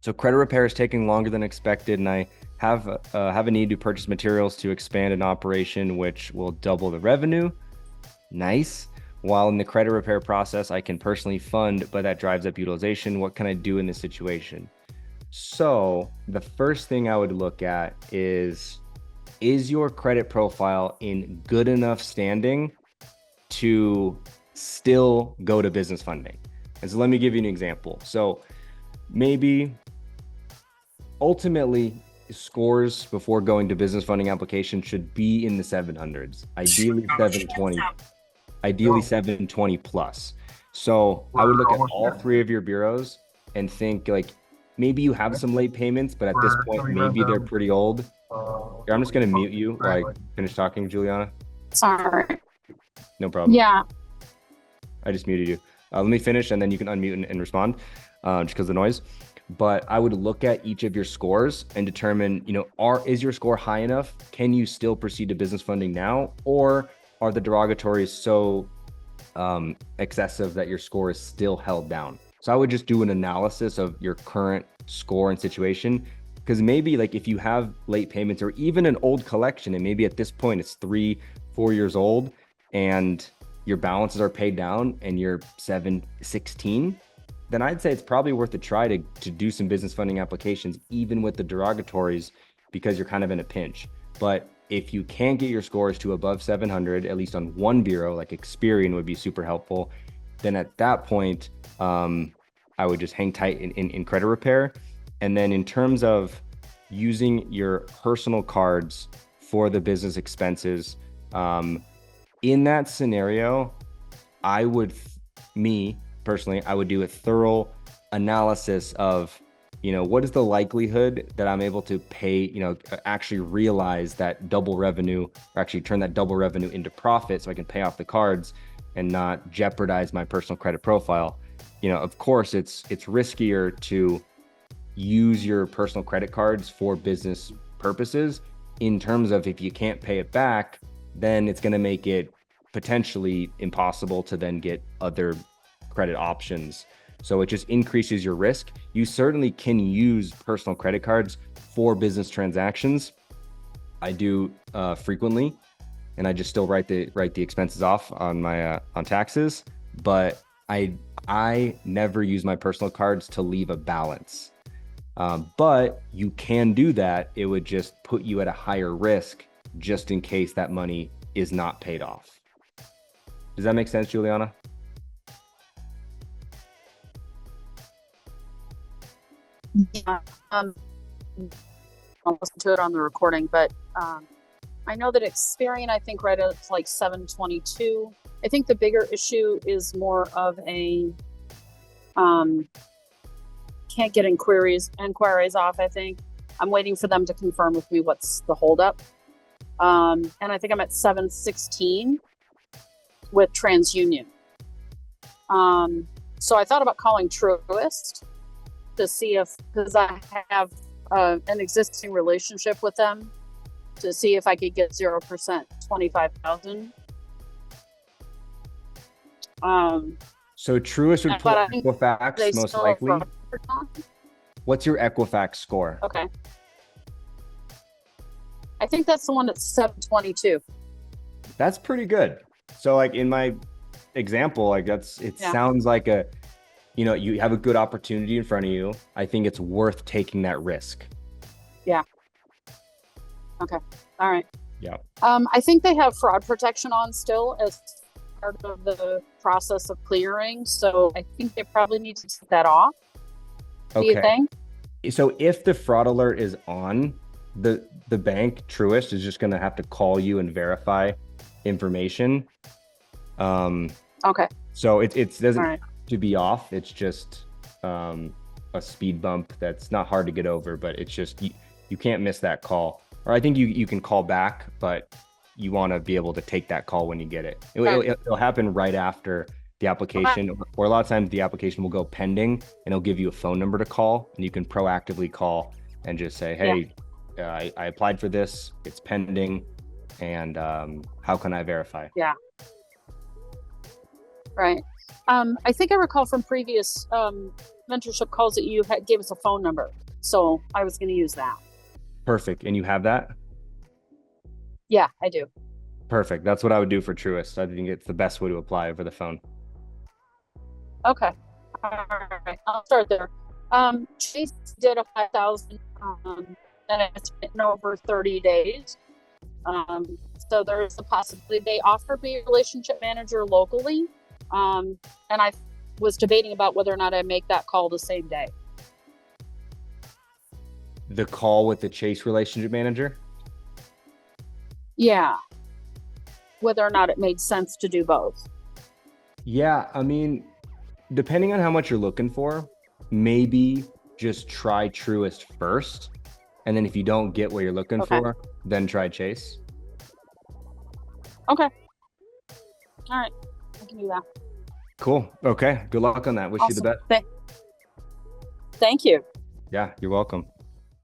So credit repair is taking longer than expected, and I have a need to purchase materials to expand an operation, which will double the revenue. Nice. While in the credit repair process, I can personally fund, but that drives up utilization. What can I do in this situation? So the first thing I would look at is your credit profile in good enough standing to still go to business funding? And so let me give you an example. So maybe ultimately scores before going to business funding application should be in the 700s, ideally 720 plus. So I would look at all three of your bureaus and think like maybe you have some late payments, but at this point, maybe they're pretty old. Here, I'm just going to mute you while I finish talking, Juliana. Sorry. No problem. Yeah. I just muted you. Let me finish and then you can unmute and respond just because of the noise. But I would look at each of your scores and determine, is your score high enough? Can you still proceed to business funding now? Or are the derogatories so excessive that your score is still held down? So I would just do an analysis of your current score and situation, because maybe like if you have late payments or even an old collection, and maybe at this point it's 3-4 years old and your balances are paid down and you're 716, then I'd say it's probably worth a try to do some business funding applications, even with the derogatories, because you're kind of in a pinch. But if you can't get your scores to above 700, at least on one bureau, like Experian would be super helpful, then at that point, I would just hang tight in credit repair. And then in terms of using your personal cards for the business expenses, in that scenario, me personally, I would do a thorough analysis of, what is the likelihood that I'm able to pay, actually realize that double revenue, or actually turn that double revenue into profit so I can pay off the cards and not jeopardize my personal credit profile. Of course, it's riskier to use your personal credit cards for business purposes, in terms of if you can't pay it back, then it's going to make it potentially impossible to then get other credit options. So it just increases your risk. You certainly can use personal credit cards for business transactions. I do frequently, and I just still write the expenses off on my on taxes. But I never use my personal cards to leave a balance. But you can do that. It would just put you at a higher risk, just in case that money is not paid off. Does that make sense, Juliana? Yeah. I'll listen to it on the recording, but I know that Experian, I think right at like 722. I think the bigger issue is more of a can't get inquiries off. I think I'm waiting for them to confirm with me what's the holdup. And I think I'm at 716 with TransUnion. So I thought about calling Truist to see if, because I have an existing relationship with them, to see if I could get 0%, 25,000. So Truist would pull Equifax most likely. What's your Equifax score? Okay. I think that's the one that's 722. That's pretty good. So like in my example, like sounds like you have a good opportunity in front of you. I think it's worth taking that risk. Yeah. Okay. All right. Yeah. I think they have fraud protection on still as part of the process of clearing. So I think they probably need to take that off. Okay. Do you think? So if the fraud alert is on, the bank, Truist, is just going to have to call you and verify information. Okay. So it doesn't have to be off. It's just a speed bump that's not hard to get over, but it's just you can't miss that call. Or I think you can call back, but you want to be able to take that call when you get it. It'll happen right after the application, or a lot of times the application will go pending and it'll give you a phone number to call, and you can proactively call and just say, hey, I applied for this, it's pending, and how can I verify? Yeah. Right. I think I recall from previous mentorship calls that you gave us a phone number. So I was going to use that. Perfect. And you have that? Yeah, I do. Perfect. That's what I would do for Truist. I think it's the best way to apply over the phone. Okay. All right. I'll start there. Chase did a 5,000, and it's been over 30 days. So there's a possibility. They offered me a relationship manager locally. And I was debating about whether or not I make that call the same day. The call with the Chase relationship manager? Yeah. Whether or not it made sense to do both. Yeah, I mean, depending on how much you're looking for, maybe just try Truist first. And then if you don't get what you're looking for, then try Chase. Okay. All right. I can do that. Cool. Okay. Good luck on that. Wish you the best. Thank you. Yeah, you're welcome.